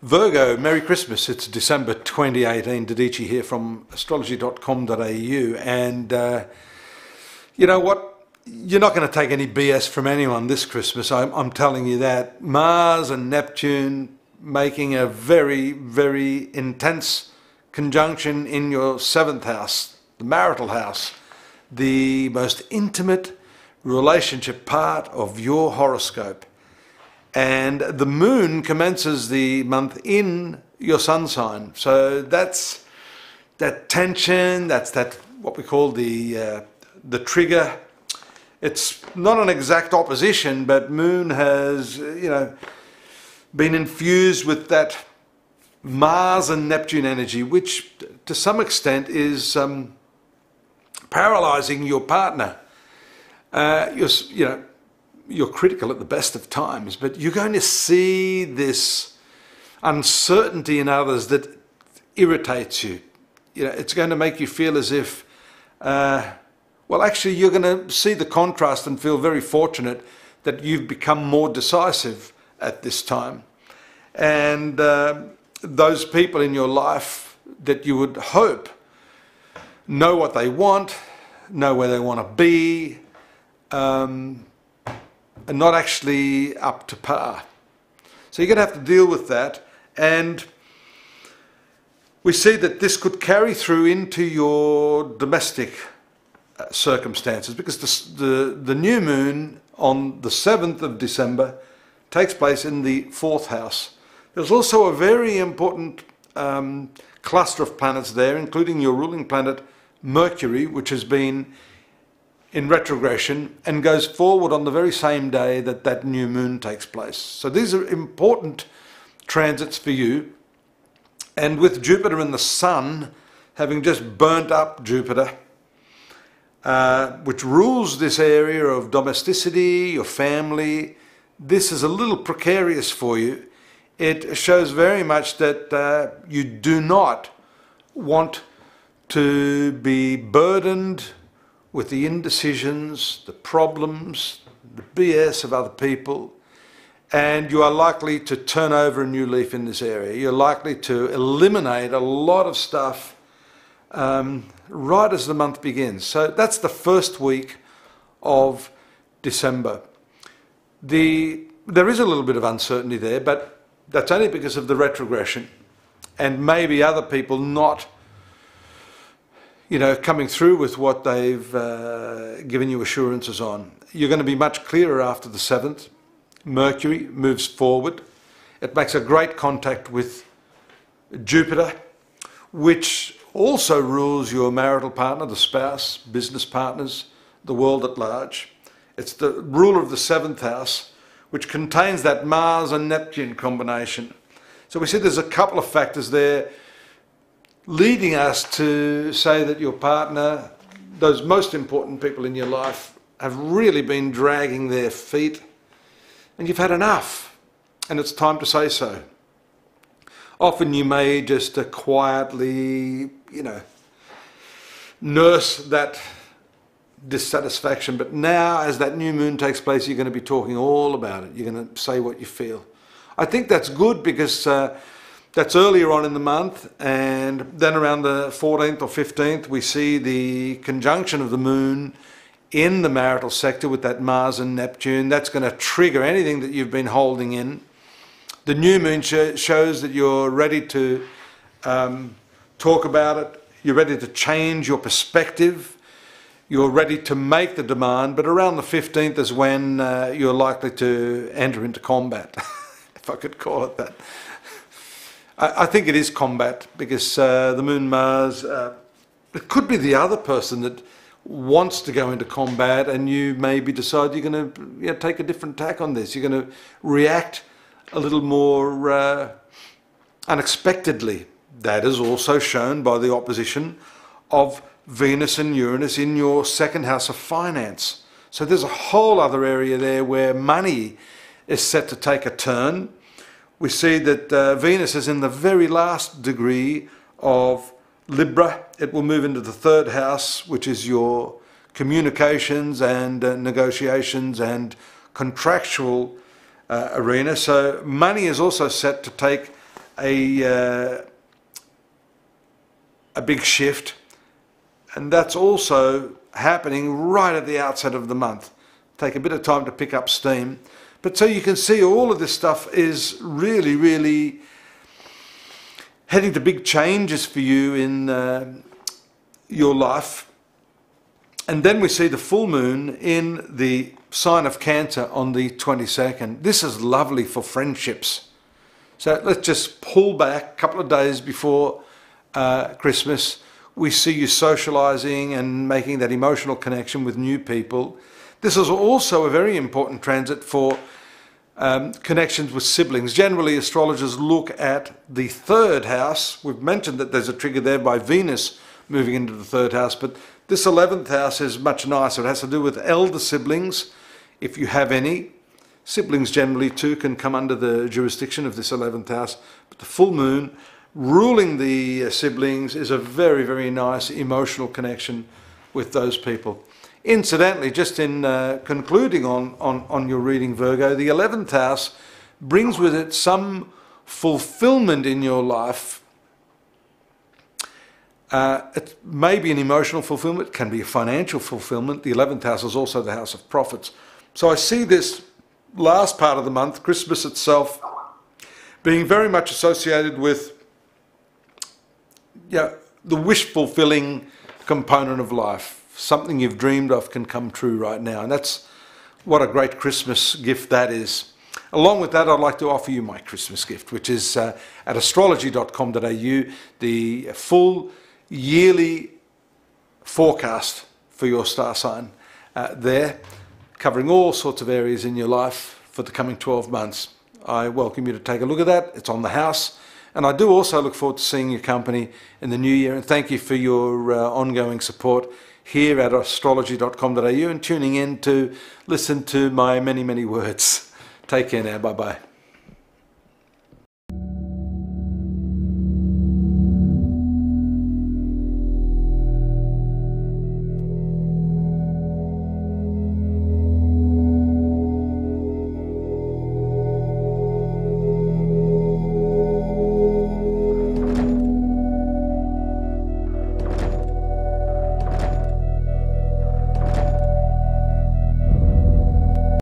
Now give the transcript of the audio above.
Virgo, Merry Christmas. It's December 2018. Dadhichi here from astrology.com.au. And you know what? You're not going to take any BS from anyone this Christmas. I'm telling you that. Mars and Neptune making a very, very intense conjunction in your 7th house, the marital house, the most intimate relationship part of your horoscope. And the moon commences the month in your sun sign. So that's that tension, that's that what we call the trigger. It's not an exact opposition, but moon has, been infused with that Mars and Neptune energy, which to some extent is paralyzing your partner. You're critical at the best of times, but you're going to see this uncertainty in others that irritates you. It's going to make you feel as if, actually you're going to see the contrast and feel very fortunate that you've become more decisive at this time. And those people in your life that you would hope know what they want, know where they want to be, and not actually up to par. So you're going to have to deal with that. And we see that this could carry through into your domestic circumstances, because the new moon on the 7th of December takes place in the 4th house. There's also a very important cluster of planets there, including your ruling planet Mercury, which has been in retrogression and goes forward on the very same day that that new moon takes place. So these are important transits for you. And with Jupiter and the Sun having just burnt up Jupiter, which rules this area of domesticity, your family, this is a little precarious for you. It shows very much that you do not want to be burdened with the indecisions, the problems, the BS of other people, and you are likely to turn over a new leaf in this area. You're likely to eliminate a lot of stuff right as the month begins. So that's the first week of December. There is a little bit of uncertainty there, but that's only because of the retrogression and maybe other people not coming through with what they've given you assurances on. You're going to be much clearer after the 7th. Mercury moves forward. It makes a great contact with Jupiter, which also rules your marital partner, the spouse, business partners, the world at large. It's the ruler of the 7th house, which contains that Mars and Neptune combination. So we see there's a couple of factors there leading us to say that your partner, those most important people in your life, have really been dragging their feet and you've had enough and it's time to say so. Often you may just quietly, nurse that dissatisfaction, but now as that new moon takes place, you're going to be talking all about it. You're going to say what you feel. I think that's good because that's earlier on in the month, and then around the 14th or 15th we see the conjunction of the moon in the marital sector with that Mars and Neptune. That's going to trigger anything that you've been holding in. The new moon shows that you're ready to talk about it, you're ready to change your perspective, you're ready to make the demand, but around the 15th is when you're likely to enter into combat, if I could call it that. I think it is combat because the Moon Mars, it could be the other person that wants to go into combat, and you maybe decide you're going to take a different tack on this. You're going to react a little more unexpectedly. That is also shown by the opposition of Venus and Uranus in your 2nd house of finance. So there's a whole other area there where money is set to take a turn. We see that Venus is in the very last degree of Libra. It will move into the 3rd house, which is your communications and negotiations and contractual arena. So money is also set to take a big shift, and that's also happening right at the outset of the month. Take a bit of time to pick up steam, but so you can see all of this stuff is really heading to big changes for you in your life. And then we see the full moon in the sign of Cancer on the 22nd. This is lovely for friendships. So let's just pull back a couple of days before Christmas. We see you socializing and making that emotional connection with new people. This is also a very important transit for connections with siblings. Generally, astrologers look at the third house. We've mentioned that there's a trigger there by Venus moving into the third house, but this 11th house is much nicer. It has to do with elder siblings, if you have any. Siblings generally too can come under the jurisdiction of this 11th house, but the full moon ruling the siblings is a very nice emotional connection with those people. Incidentally, just in concluding on your reading, Virgo, the 11th house brings with it some fulfillment in your life. It may be an emotional fulfillment, it can be a financial fulfillment. The 11th house is also the house of profits. So I see this last part of the month, Christmas itself, being very much associated with the wish-fulfilling component of life. Something you've dreamed of can come true right now, and that's what a great Christmas gift that is. Along with that, I'd like to offer you my Christmas gift, which is at astrology.com.au, the full yearly forecast for your star sign there, covering all sorts of areas in your life for the coming 12 months. I welcome you to take a look at that. It's on the house. And I do also look forward to seeing your company in the new year. And thank you for your ongoing support here at astrology.com.au and tuning in to listen to my many words. Take care now. Bye-bye.